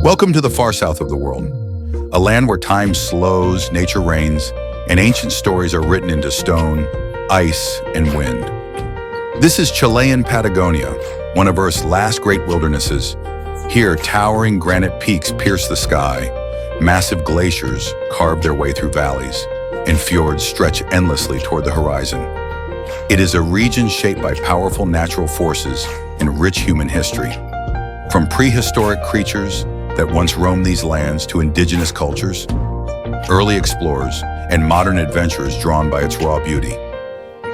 Welcome to the far south of the world, a land where time slows, nature reigns, and ancient stories are written into stone, ice, and wind. This is Chilean Patagonia, one of Earth's last great wildernesses. Here, towering granite peaks pierce the sky, massive glaciers carve their way through valleys, and fjords stretch endlessly toward the horizon. It is a region shaped by powerful natural forces and rich human history. From prehistoric creatures that once roamed these lands to indigenous cultures, early explorers, and modern adventurers drawn by its raw beauty.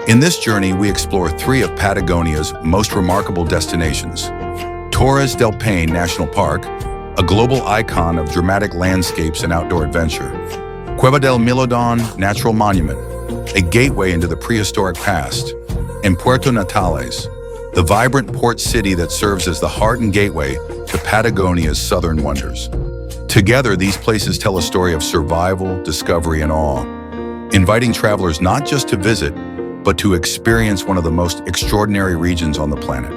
In this journey, we explore three of Patagonia's most remarkable destinations: Torres del Paine National Park, a global icon of dramatic landscapes and outdoor adventure; Cueva del Milodon Natural Monument, a gateway into the prehistoric past; and Puerto Natales, the vibrant port city that serves as the heart and gateway to Patagonia's southern wonders. Together, these places tell a story of survival, discovery, and awe, inviting travelers not just to visit, but to experience one of the most extraordinary regions on the planet.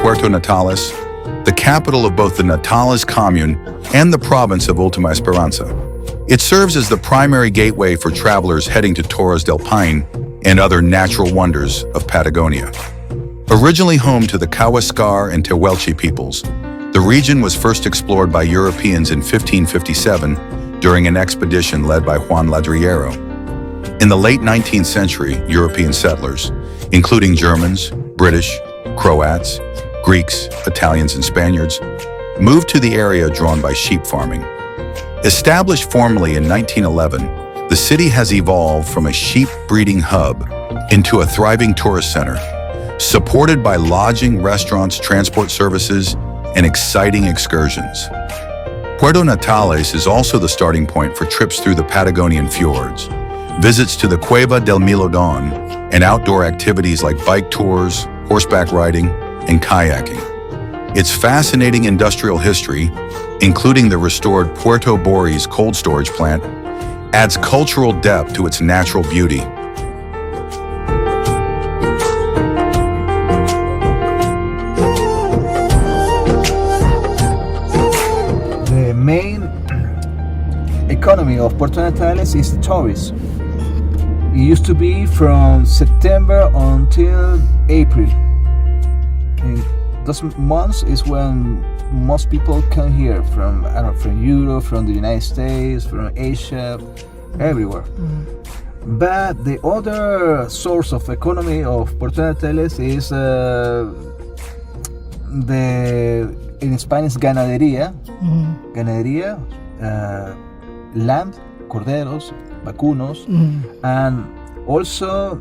Puerto Natales, the capital of both the Natales commune and the province of Ultima Esperanza. It serves as the primary gateway for travelers heading to Torres del Paine and other natural wonders of Patagonia. Originally home to the Kawascar and Tehuelche peoples, the region was first explored by Europeans in 1557 during an expedition led by Juan Ladrillero. In the late 19th century, European settlers, including Germans, British, Croats, Greeks, Italians, and Spaniards, moved to the area drawn by sheep farming. Established formally in 1911, the city has evolved from a sheep breeding hub into a thriving tourist center, supported by lodging, restaurants, transport services, and exciting excursions. Puerto Natales is also the starting point for trips through the Patagonian fjords, visits to the Cueva del Milodon, and outdoor activities like bike tours, horseback riding, and kayaking. Its fascinating industrial history, including the restored Puerto Boris cold storage plant, adds cultural depth to its natural beauty. The main economy of Puerto Natales is tourism. It used to be from September until April. In those months is when most people come here from Europe, from the United States, from Asia, everywhere. But the other source of economy of Puerto Natales is in Spanish ganadería, land, corderos, vacunos, and also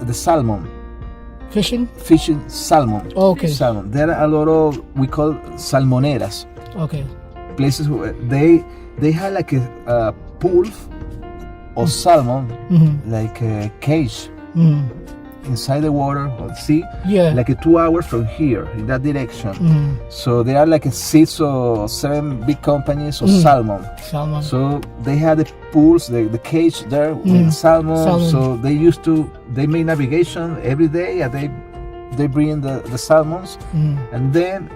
the salmon. Fishing, salmon. Okay. Salmon. There are a lot of, we call salmoneras. Okay. Places where they have like a pool of salmon, like a cage inside the water or the sea. Yeah. Like 2 hours from here in that direction. So there are like 6 or 7 big companies of salmon. So they have the pools, the cage there with salmon. So they make navigation every day, and they bring the salmons, and then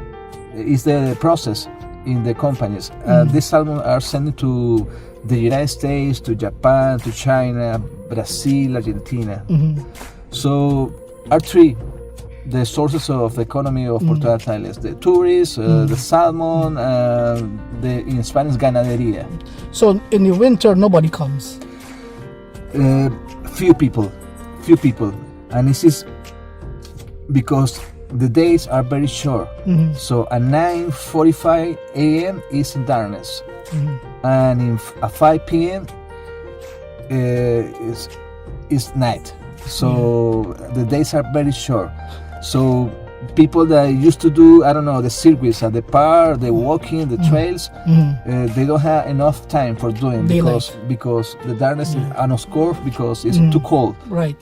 is the process in the companies. These salmon are sent to the United States, to Japan, to China, Brazil, Argentina. So are three the sources of the economy of Puerto Natales: the tourists, the salmon, in Spanish ganadería. So in the winter nobody comes? Few people, and this is because the days are very short. So at 9:45 a.m. is in darkness. and at 5 p.m. Is night. So the days are very short. So people that used to do, I don't know, the circuits at the park, the walking, the trails, they don't have enough time for doing because the darkness is unscored because it's too cold. Right.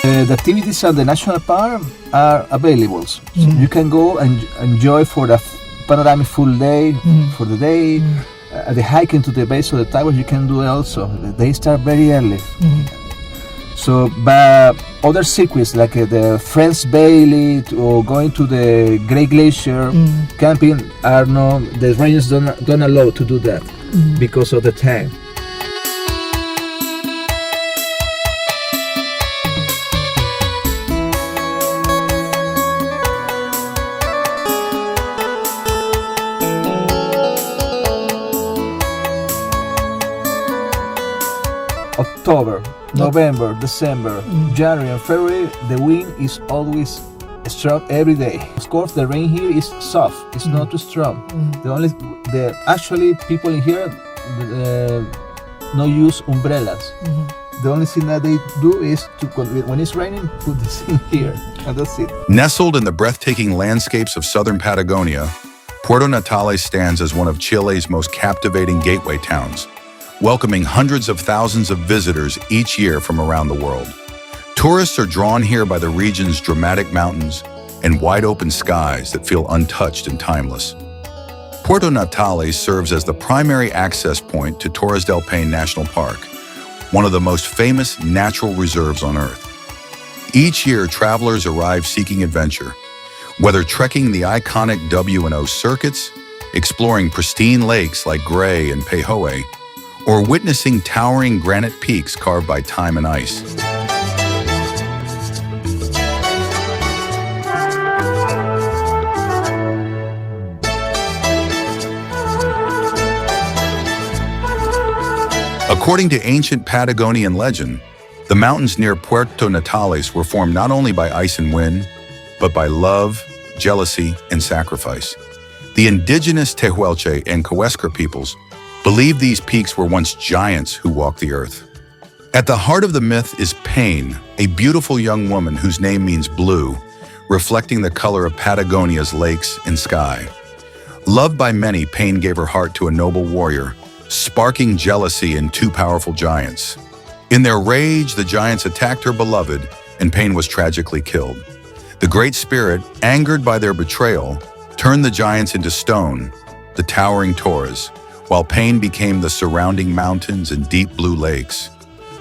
The activities at the national park are available. So you can go and enjoy for the panoramic full day, for the day. The hiking to the base of the towers you can do also. They start very early. So, but other circuits like the Friends Bailey or going to the Great Glacier camping are no. The rangers don't allow to do that because of the time. October, November, December, January and February, the wind is always strong every day. Of course, the rain here is soft. It's not too strong. Actually people in here no use umbrellas. The only thing that they do is when it's raining, put this in here, and that's it. Nestled in the breathtaking landscapes of southern Patagonia, Puerto Natales stands as one of Chile's most captivating gateway towns, welcoming hundreds of thousands of visitors each year from around the world. Tourists are drawn here by the region's dramatic mountains and wide-open skies that feel untouched and timeless. Puerto Natales serves as the primary access point to Torres del Paine National Park, one of the most famous natural reserves on Earth. Each year, travelers arrive seeking adventure, whether trekking the iconic W&O circuits, exploring pristine lakes like Gray and Pejoe, or witnessing towering granite peaks carved by time and ice. According to ancient Patagonian legend, the mountains near Puerto Natales were formed not only by ice and wind, but by love, jealousy, and sacrifice. The indigenous Tehuelche and Coesca peoples believe these peaks were once giants who walked the earth. At the heart of the myth is Paine, a beautiful young woman whose name means blue, reflecting the color of Patagonia's lakes and sky. Loved by many, Paine gave her heart to a noble warrior, sparking jealousy in two powerful giants. In their rage, the giants attacked her beloved, and Paine was tragically killed. The Great Spirit, angered by their betrayal, turned the giants into stone, the towering Torres, while Paine became the surrounding mountains and deep blue lakes.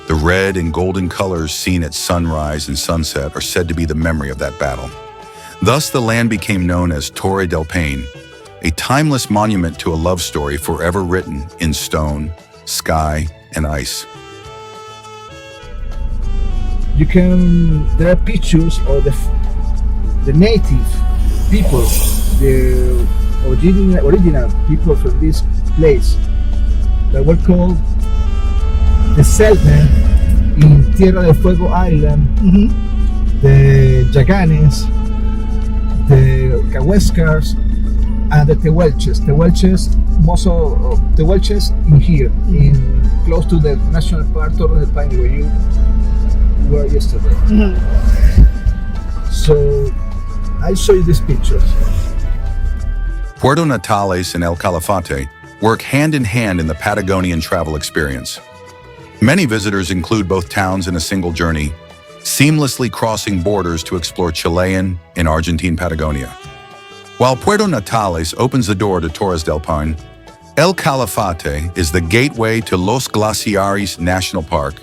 The red and golden colors seen at sunrise and sunset are said to be the memory of that battle. Thus, the land became known as Torre del Paine, a timeless monument to a love story forever written in stone, sky, and ice. There are pictures of the native people, the original people from this place that were called the Selknam in Tierra del Fuego Island, the Yaganes, the Coescas, and the Tehuelches. Most of Tehuelches in here, in close to the National Park Torres del Paine, where you were yesterday. So I'll show you these pictures. Puerto Natales and El Calafate work hand in hand in the Patagonian travel experience. Many visitors include both towns in a single journey, seamlessly crossing borders to explore Chilean and Argentine Patagonia. While Puerto Natales opens the door to Torres del Paine, El Calafate is the gateway to Los Glaciares National Park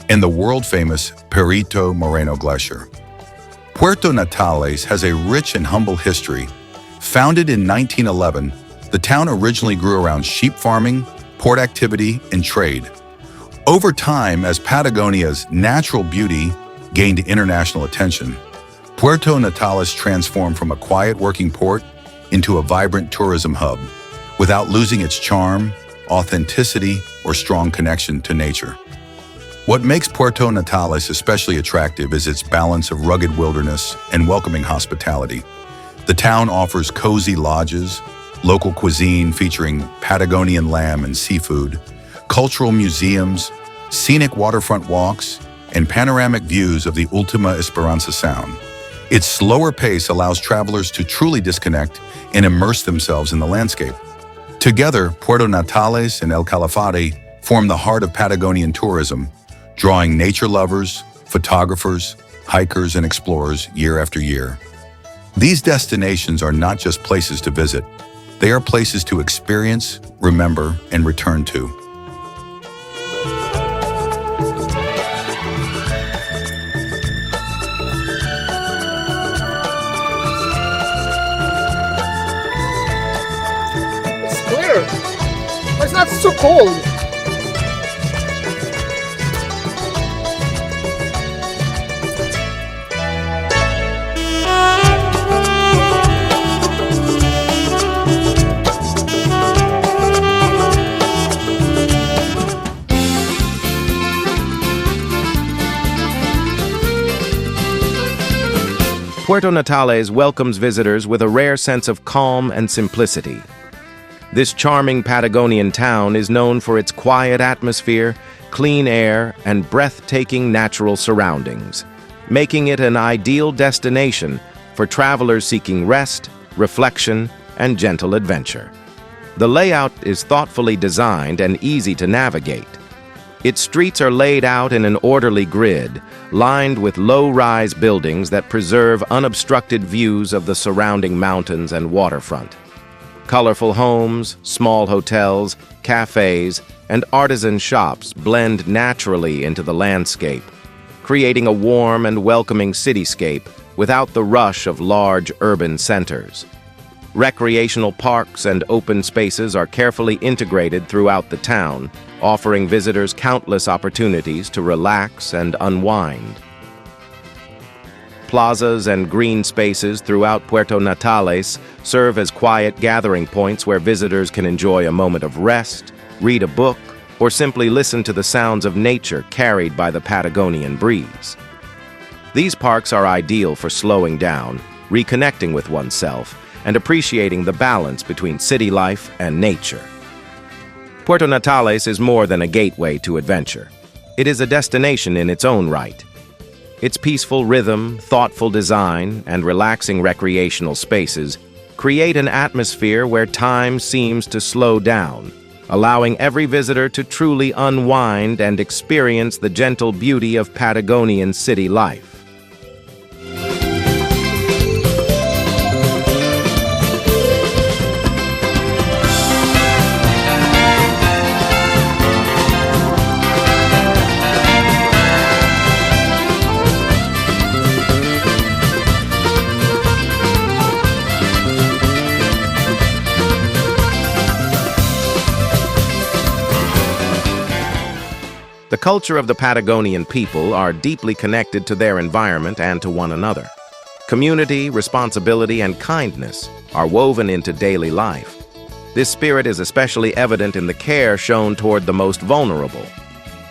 and the world-famous Perito Moreno Glacier. Puerto Natales has a rich and humble history. Founded in 1911, the town originally grew around sheep farming, port activity, and trade. Over time, as Patagonia's natural beauty gained international attention, Puerto Natales transformed from a quiet working port into a vibrant tourism hub without losing its charm, authenticity, or strong connection to nature. What makes Puerto Natales especially attractive is its balance of rugged wilderness and welcoming hospitality. The town offers cozy lodges, local cuisine featuring Patagonian lamb and seafood, cultural museums, scenic waterfront walks, and panoramic views of the Ultima Esperanza Sound. Its slower pace allows travelers to truly disconnect and immerse themselves in the landscape. Together, Puerto Natales and El Calafate form the heart of Patagonian tourism, drawing nature lovers, photographers, hikers, and explorers year after year. These destinations are not just places to visit, they are places to experience, remember, and return to. It's clear. It's not so cold. Puerto Natales welcomes visitors with a rare sense of calm and simplicity. This charming Patagonian town is known for its quiet atmosphere, clean air, and breathtaking natural surroundings, making it an ideal destination for travelers seeking rest, reflection, and gentle adventure. The layout is thoughtfully designed and easy to navigate. Its streets are laid out in an orderly grid, lined with low-rise buildings that preserve unobstructed views of the surrounding mountains and waterfront. Colorful homes, small hotels, cafes, and artisan shops blend naturally into the landscape, creating a warm and welcoming cityscape without the rush of large urban centers. Recreational parks and open spaces are carefully integrated throughout the town, offering visitors countless opportunities to relax and unwind. Plazas and green spaces throughout Puerto Natales serve as quiet gathering points where visitors can enjoy a moment of rest, read a book, or simply listen to the sounds of nature carried by the Patagonian breeze. These parks are ideal for slowing down, reconnecting with oneself, and appreciating the balance between city life and nature. Puerto Natales is more than a gateway to adventure. It is a destination in its own right. Its peaceful rhythm, thoughtful design, and relaxing recreational spaces create an atmosphere where time seems to slow down, allowing every visitor to truly unwind and experience the gentle beauty of Patagonian city life. The culture of the Patagonian people are deeply connected to their environment and to one another. Community, responsibility, and kindness are woven into daily life. This spirit is especially evident in the care shown toward the most vulnerable,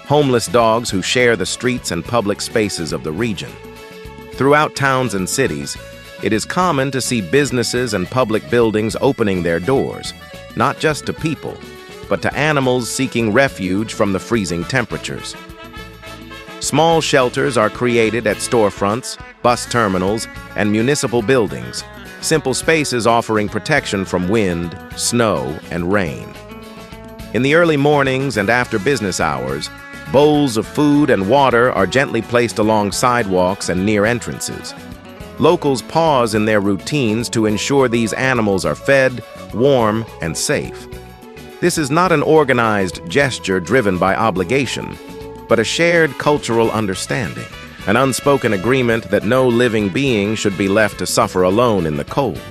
homeless dogs who share the streets and public spaces of the region. Throughout towns and cities, it is common to see businesses and public buildings opening their doors, not just to people, but to animals seeking refuge from the freezing temperatures. Small shelters are created at storefronts, bus terminals, and municipal buildings, simple spaces offering protection from wind, snow, and rain. In the early mornings and after business hours, bowls of food and water are gently placed along sidewalks and near entrances. Locals pause in their routines to ensure these animals are fed, warm, and safe. This is not an organized gesture driven by obligation, but a shared cultural understanding, an unspoken agreement that no living being should be left to suffer alone in the cold.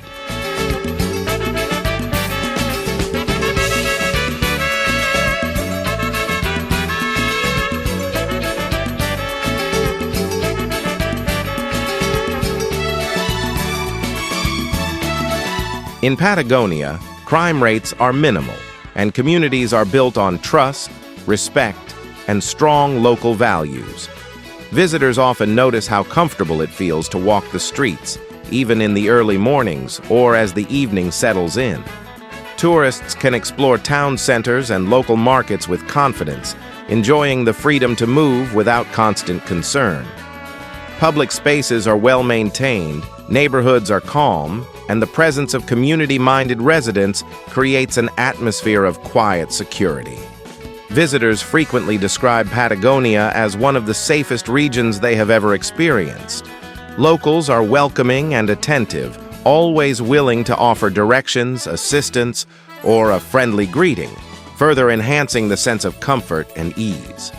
In Patagonia, crime rates are minimal, and communities are built on trust, respect, and strong local values. Visitors often notice how comfortable it feels to walk the streets, even in the early mornings or as the evening settles in. Tourists can explore town centers and local markets with confidence, enjoying the freedom to move without constant concern. Public spaces are well maintained, neighborhoods are calm, and the presence of community-minded residents creates an atmosphere of quiet security. Visitors frequently describe Patagonia as one of the safest regions they have ever experienced. Locals are welcoming and attentive, always willing to offer directions, assistance, or a friendly greeting, further enhancing the sense of comfort and ease.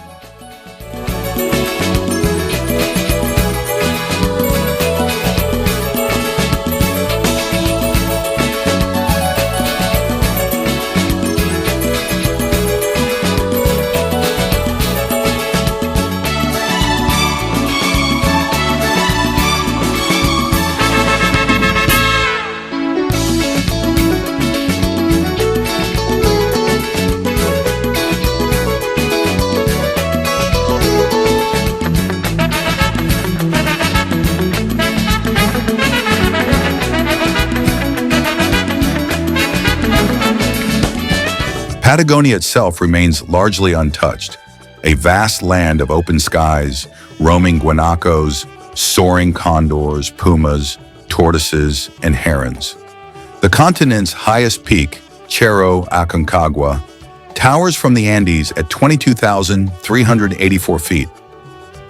Patagonia itself remains largely untouched, a vast land of open skies, roaming guanacos, soaring condors, pumas, tortoises, and herons. The continent's highest peak, Cerro Aconcagua, towers from the Andes at 22,384 feet.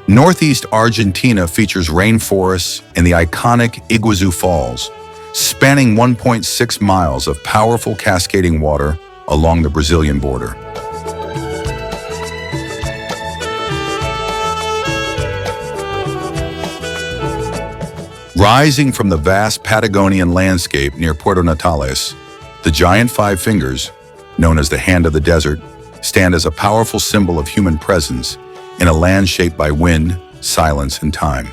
Northeast Argentina features rainforests and the iconic Iguazu Falls, spanning 1.6 miles of powerful cascading water along the Brazilian border. Rising from the vast Patagonian landscape near Puerto Natales, the giant five fingers, known as the Hand of the Desert, stand as a powerful symbol of human presence in a land shaped by wind, silence, and time.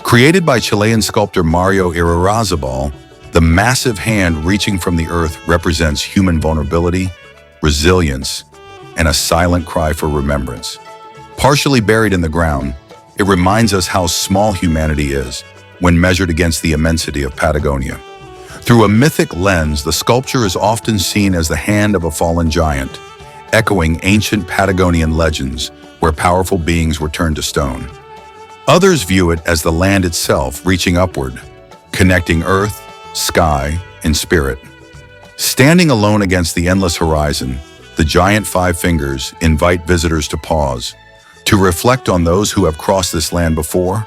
Created by Chilean sculptor Mario Irarrázaval, the massive hand reaching from the earth represents human vulnerability, resilience, and a silent cry for remembrance. Partially buried in the ground, it reminds us how small humanity is when measured against the immensity of Patagonia. Through a mythic lens, the sculpture is often seen as the hand of a fallen giant, echoing ancient Patagonian legends where powerful beings were turned to stone. Others view it as the land itself reaching upward, connecting earth, sky, and spirit. Standing alone against the endless horizon, the giant five fingers invite visitors to pause, to reflect on those who have crossed this land before,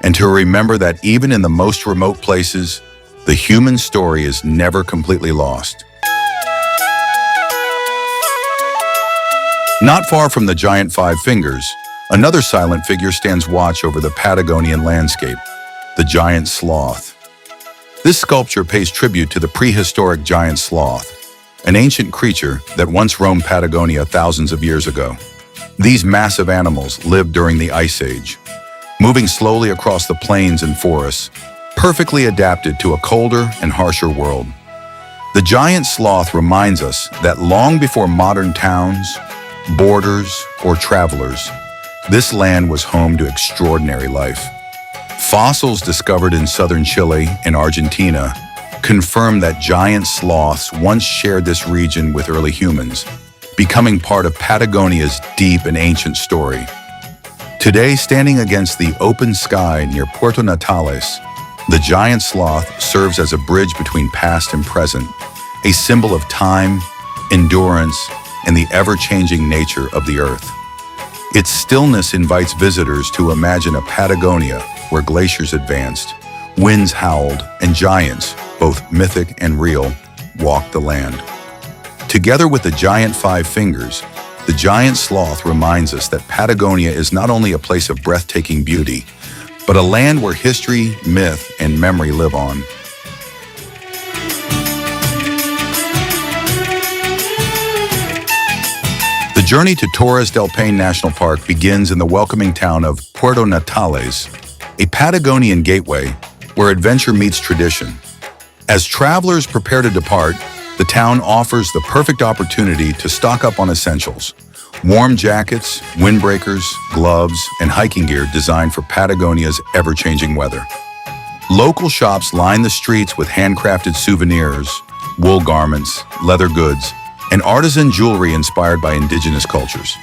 and to remember that even in the most remote places, the human story is never completely lost. Not far from the giant five fingers, another silent figure stands watch over the Patagonian landscape, the giant sloth. This sculpture pays tribute to the prehistoric giant sloth, an ancient creature that once roamed Patagonia thousands of years ago. These massive animals lived during the Ice Age, moving slowly across the plains and forests, perfectly adapted to a colder and harsher world. The giant sloth reminds us that long before modern towns, borders, or travelers, this land was home to extraordinary life. Fossils discovered in southern Chile and Argentina confirm that giant sloths once shared this region with early humans, becoming part of Patagonia's deep and ancient story. Today, standing against the open sky near Puerto Natales, the giant sloth serves as a bridge between past and present, a symbol of time, endurance, and the ever-changing nature of the earth. Its stillness invites visitors to imagine a Patagonia where glaciers advanced, winds howled, and giants, both mythic and real, walked the land. Together with the giant five fingers, the giant sloth reminds us that Patagonia is not only a place of breathtaking beauty, but a land where history, myth, and memory live on. The journey to Torres del Paine National Park begins in the welcoming town of Puerto Natales, a Patagonian gateway where adventure meets tradition. As travelers prepare to depart, the town offers the perfect opportunity to stock up on essentials. Warm jackets, windbreakers, gloves, and hiking gear designed for Patagonia's ever-changing weather. Local shops line the streets with handcrafted souvenirs, wool garments, leather goods, and artisan jewelry inspired by indigenous cultures.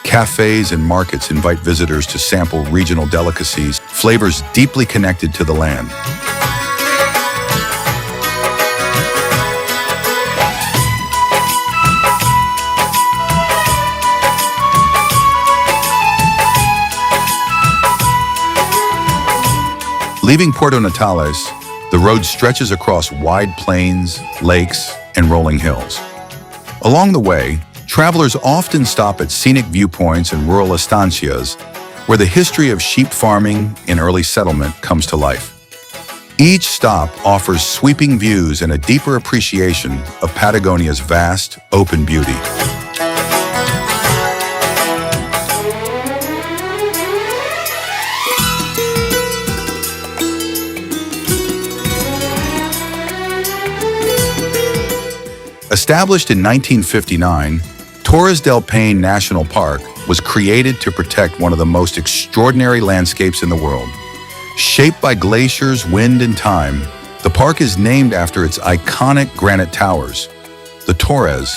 Cafes and markets invite visitors to sample regional delicacies, flavors deeply connected to the land. Leaving Puerto Natales, the road stretches across wide plains, lakes, and rolling hills. Along the way, travelers often stop at scenic viewpoints and rural estancias, where the history of sheep farming and early settlement comes to life. Each stop offers sweeping views and a deeper appreciation of Patagonia's vast, open beauty. Established in 1959, Torres del Paine National Park was created to protect one of the most extraordinary landscapes in the world. Shaped by glaciers, wind, and time, the park is named after its iconic granite towers, the Torres,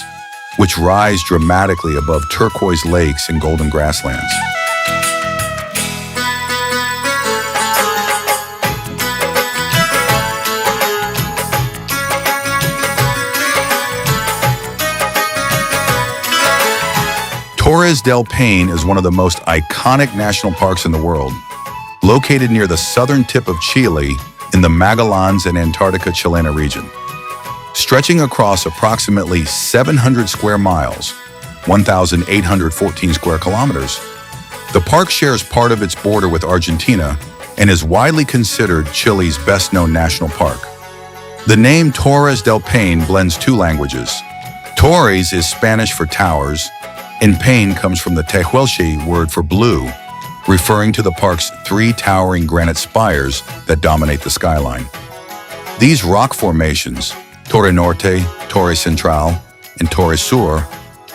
which rise dramatically above turquoise lakes and golden grasslands. Torres del Paine is one of the most iconic national parks in the world, located near the southern tip of Chile in the Magallanes and Antarctica Chilena region. Stretching across approximately 700 square miles, 1,814 square kilometers, the park shares part of its border with Argentina and is widely considered Chile's best-known national park. The name Torres del Paine blends two languages. Torres is Spanish for towers, and Paine comes from the Tehuelche word for blue, referring to the park's three towering granite spires that dominate the skyline. These rock formations, Torre Norte, Torre Central, and Torre Sur,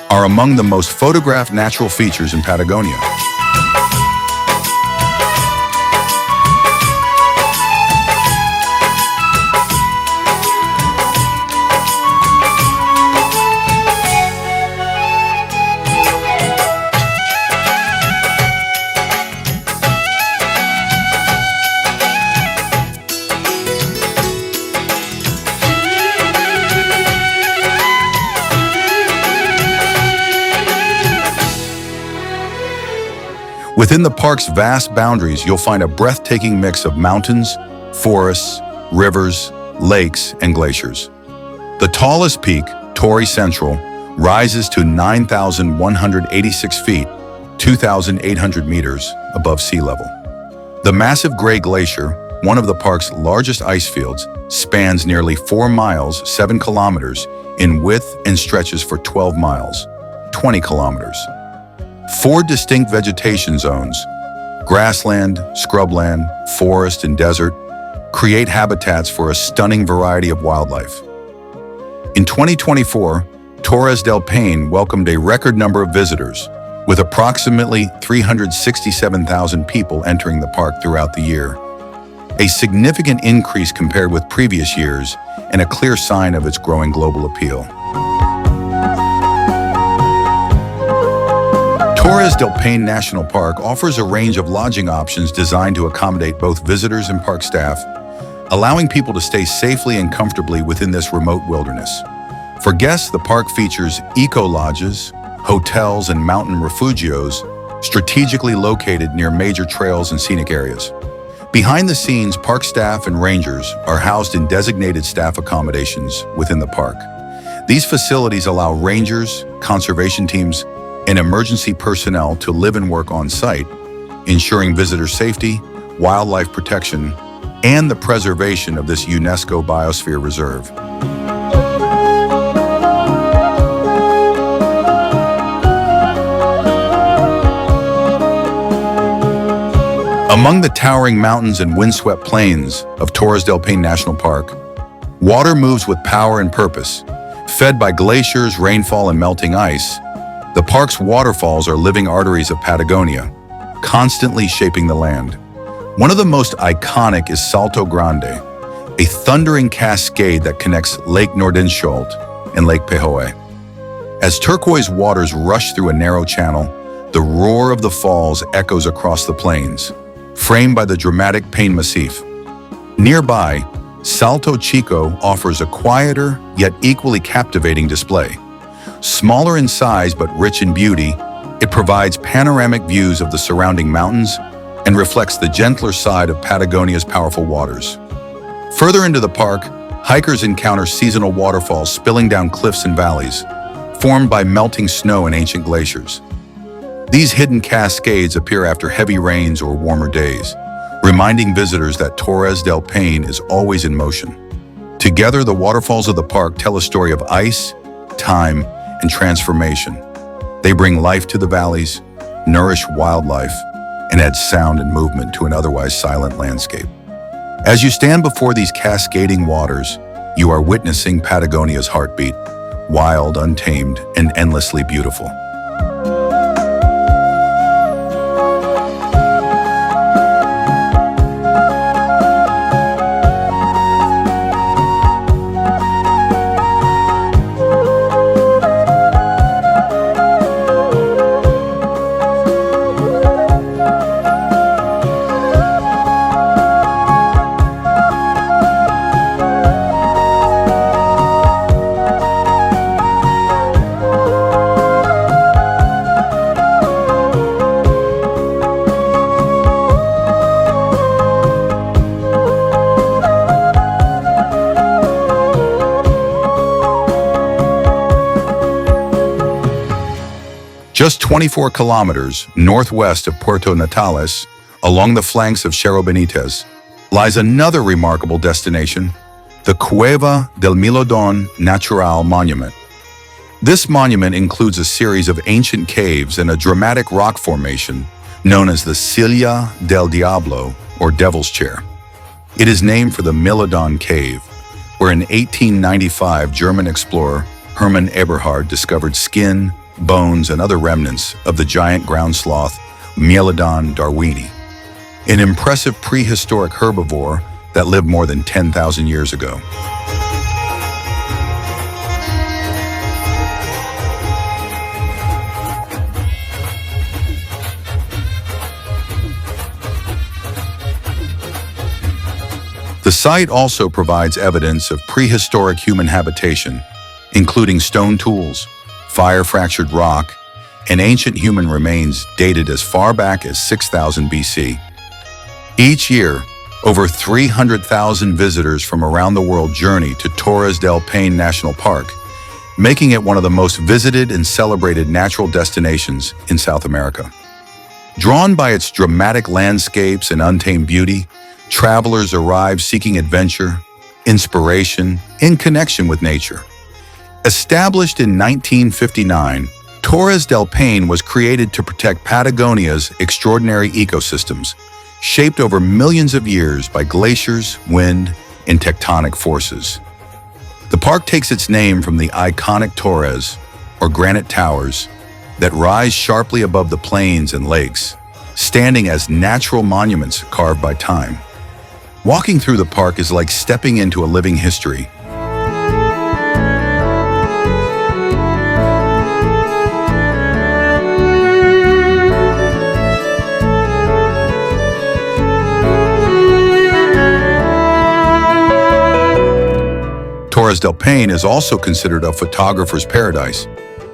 are among the most photographed natural features in Patagonia. Within the park's vast boundaries, you'll find a breathtaking mix of mountains, forests, rivers, lakes, and glaciers. The tallest peak, Torre Central, rises to 9,186 feet, 2,800 meters above sea level. The massive Gray Glacier, one of the park's largest ice fields, spans nearly 4 miles, 7 kilometers in width and stretches for 12 miles, 20 kilometers. 4 distinct vegetation zones, grassland, scrubland, forest, and desert, create habitats for a stunning variety of wildlife. In 2024, Torres del Paine welcomed a record number of visitors, with approximately 367,000 people entering the park throughout the year. A significant increase compared with previous years and a clear sign of its growing global appeal. Torres del Paine National Park offers a range of lodging options designed to accommodate both visitors and park staff, allowing people to stay safely and comfortably within this remote wilderness. For guests, the park features eco-lodges, hotels, and mountain refugios strategically located near major trails and scenic areas. Behind the scenes, park staff and rangers are housed in designated staff accommodations within the park. These facilities allow rangers, conservation teams, and emergency personnel to live and work on site, ensuring visitor safety, wildlife protection, and the preservation of this UNESCO Biosphere Reserve. Among the towering mountains and windswept plains of Torres del Paine National Park, Water moves with power and purpose. Fed by glaciers, rainfall, and melting ice, the park's waterfalls are living arteries of Patagonia, constantly shaping the land. One of the most iconic is Salto Grande, a thundering cascade that connects Lake Nordenskjold and Lake Pehoe. As turquoise waters rush through a narrow channel, the roar of the falls echoes across the plains, framed by the dramatic Paine Massif. Nearby, Salto Chico offers a quieter yet equally captivating display. Smaller in size but rich in beauty, it provides panoramic views of the surrounding mountains and reflects the gentler side of Patagonia's powerful waters. Further into the park, hikers encounter seasonal waterfalls spilling down cliffs and valleys, formed by melting snow and ancient glaciers. These hidden cascades appear after heavy rains or warmer days, reminding visitors that Torres del Paine is always in motion. Together, the waterfalls of the park tell a story of ice, time, and transformation. They bring life to the valleys, nourish wildlife, and add sound and movement to an otherwise silent landscape. As you stand before these cascading waters, you are witnessing Patagonia's heartbeat, wild, untamed, and endlessly beautiful. Just 24 kilometers northwest of Puerto Natales, along the flanks of Cerro Benitez, lies another remarkable destination, the Cueva del Milodon Natural Monument. This monument includes a series of ancient caves and a dramatic rock formation known as the Silla del Diablo, or Devil's Chair. It is named for the Milodon Cave, where in 1895 German explorer Hermann Eberhard discovered skin, bones, and other remnants of the giant ground sloth Melodon darwini, an impressive prehistoric herbivore that lived more than 10,000 years ago. The site also provides evidence of prehistoric human habitation, including stone tools, fire-fractured rock, and ancient human remains dated as far back as 6000 BC. Each year, over 300,000 visitors from around the world journey to Torres del Paine National Park, making it one of the most visited and celebrated natural destinations in South America. Drawn by its dramatic landscapes and untamed beauty, travelers arrive seeking adventure, inspiration, and connection with nature. Established in 1959, Torres del Paine was created to protect Patagonia's extraordinary ecosystems, shaped over millions of years by glaciers, wind, and tectonic forces. The park takes its name from the iconic torres, or granite towers, that rise sharply above the plains and lakes, standing as natural monuments carved by time. Walking through the park is like stepping into a living history. Torres del Paine is also considered a photographer's paradise.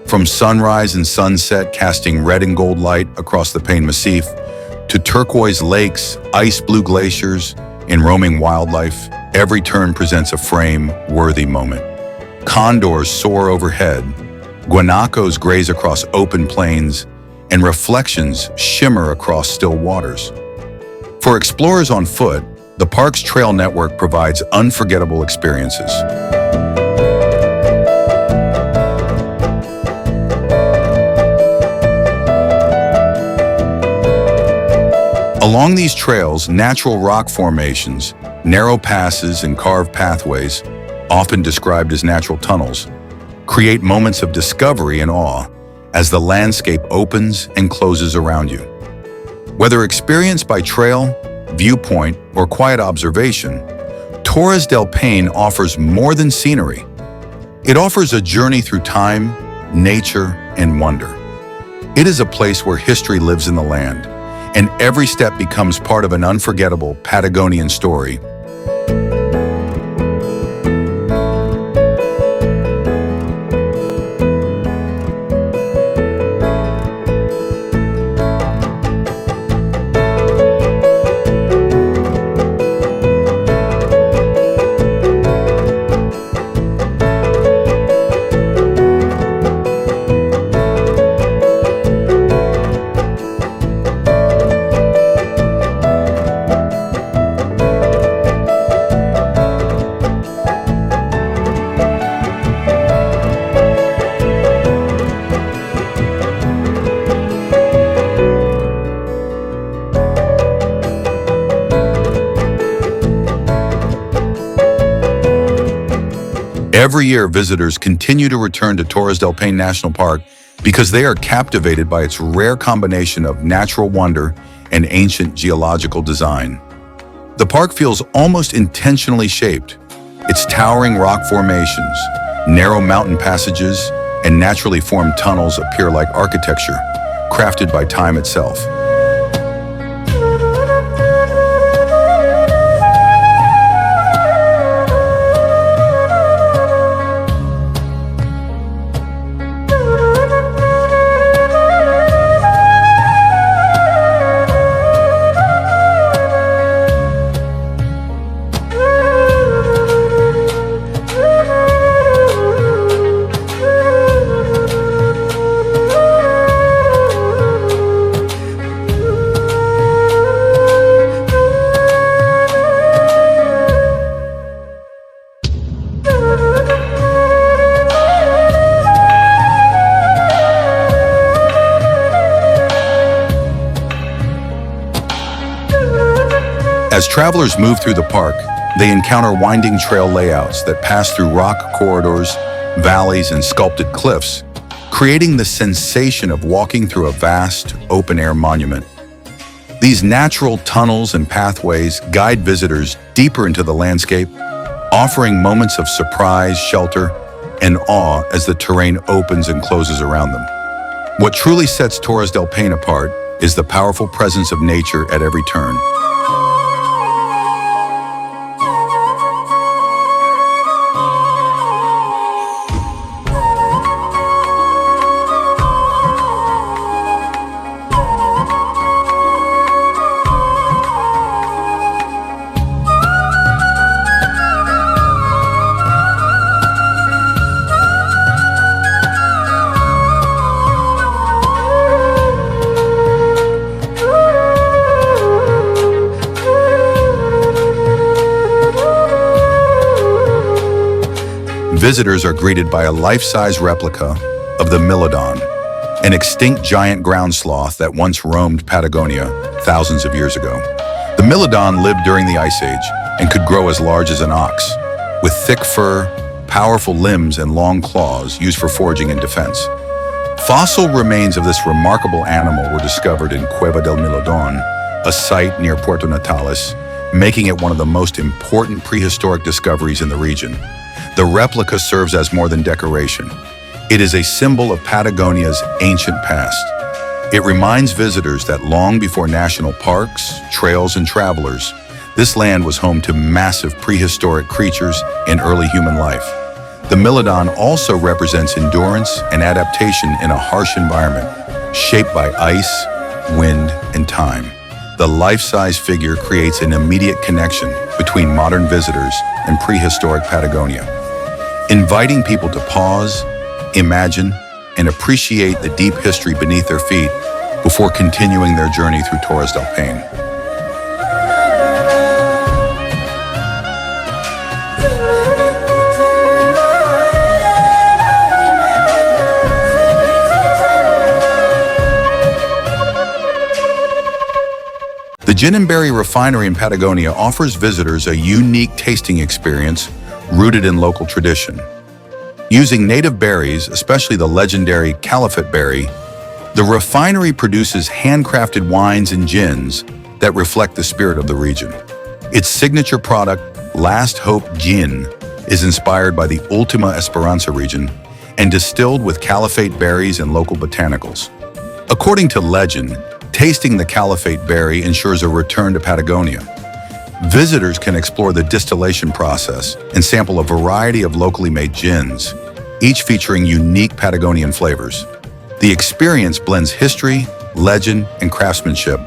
From sunrise and sunset casting red and gold light across the Paine Massif, to turquoise lakes, ice blue glaciers, and roaming wildlife, every turn presents a frame-worthy moment. Condors soar overhead, guanacos graze across open plains, and reflections shimmer across still waters. For explorers on foot, the park's trail network provides unforgettable experiences. Along these trails, natural rock formations, narrow passes, and carved pathways often described as natural tunnels, create moments of discovery and awe as the landscape opens and closes around you. Whether experienced by trail, viewpoint, or quiet observation, Torres del Paine offers more than scenery. It offers a journey through time, nature, and wonder. It is a place where history lives in the land, and every step becomes part of an unforgettable Patagonian story. Every year, visitors continue to return to Torres del Paine National Park because they are captivated by its rare combination of natural wonder and ancient geological design. The park feels almost intentionally shaped. Its towering rock formations, narrow mountain passages, and naturally formed tunnels appear like architecture, crafted by time itself. As travelers move through the park, they encounter winding trail layouts that pass through rock corridors, valleys, and sculpted cliffs, creating the sensation of walking through a vast, open-air monument. These natural tunnels and pathways guide visitors deeper into the landscape, offering moments of surprise, shelter, and awe as the terrain opens and closes around them. What truly sets Torres del Paine apart is the powerful presence of nature at every turn. Visitors are greeted by a life-size replica of the Milodon, an extinct giant ground sloth that once roamed Patagonia thousands of years ago. The Milodon lived during the Ice Age and could grow as large as an ox, with thick fur, powerful limbs, and long claws used for foraging and defense. Fossil remains of this remarkable animal were discovered in Cueva del Milodon, a site near Puerto Natales, making it one of the most important prehistoric discoveries in the region. The replica serves as more than decoration. It is a symbol of Patagonia's ancient past. It reminds visitors that long before national parks, trails, and travelers, this land was home to massive prehistoric creatures and early human life. The Milodon also represents endurance and adaptation in a harsh environment, shaped by ice, wind, and time. The life-size figure creates an immediate connection between modern visitors and prehistoric Patagonia, inviting people to pause, imagine, and appreciate the deep history beneath their feet before continuing their journey through Torres del Paine. The Gin and Berry Refinery in Patagonia offers visitors a unique tasting experience rooted in local tradition. Using native berries, especially the legendary Caliphate berry, the refinery produces handcrafted wines and gins that reflect the spirit of the region. Its signature product, Last Hope Gin, is inspired by the Ultima Esperanza region and distilled with Caliphate berries and local botanicals. According to legend, tasting the Caliphate berry ensures a return to Patagonia. Visitors can explore the distillation process and sample a variety of locally made gins, each featuring unique Patagonian flavors. The experience blends history, legend, and craftsmanship,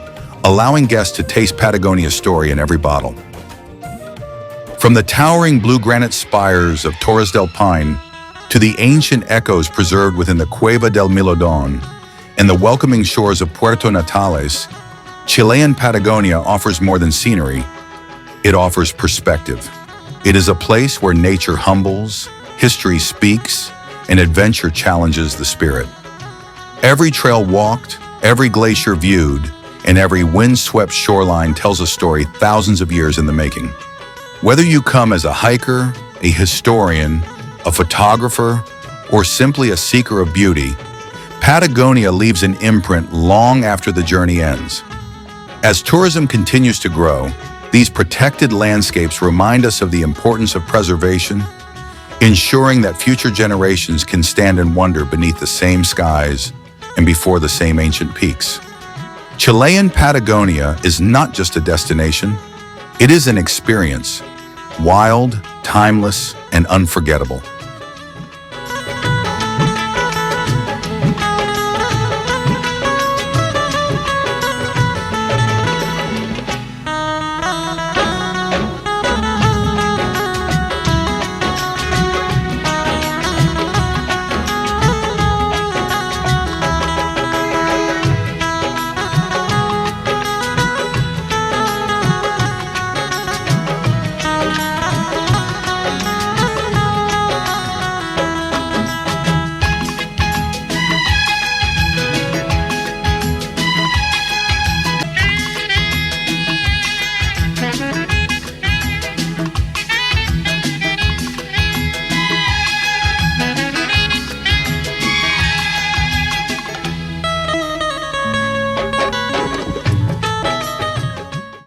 allowing guests to taste Patagonia's story in every bottle. From the towering blue granite spires of Torres del Paine to the ancient echoes preserved within the Cueva del Milodon and the welcoming shores of Puerto Natales, Chilean Patagonia offers more than scenery. It offers perspective. It is a place where nature humbles, history speaks, and adventure challenges the spirit. Every trail walked, every glacier viewed, and every wind-swept shoreline tells a story thousands of years in the making. Whether you come as a hiker, a historian, a photographer, or simply a seeker of beauty, Patagonia leaves an imprint long after the journey ends. As tourism continues to grow, these protected landscapes remind us of the importance of preservation, ensuring that future generations can stand in wonder beneath the same skies and before the same ancient peaks. Chilean Patagonia is not just a destination, it is an experience, wild, timeless, and unforgettable.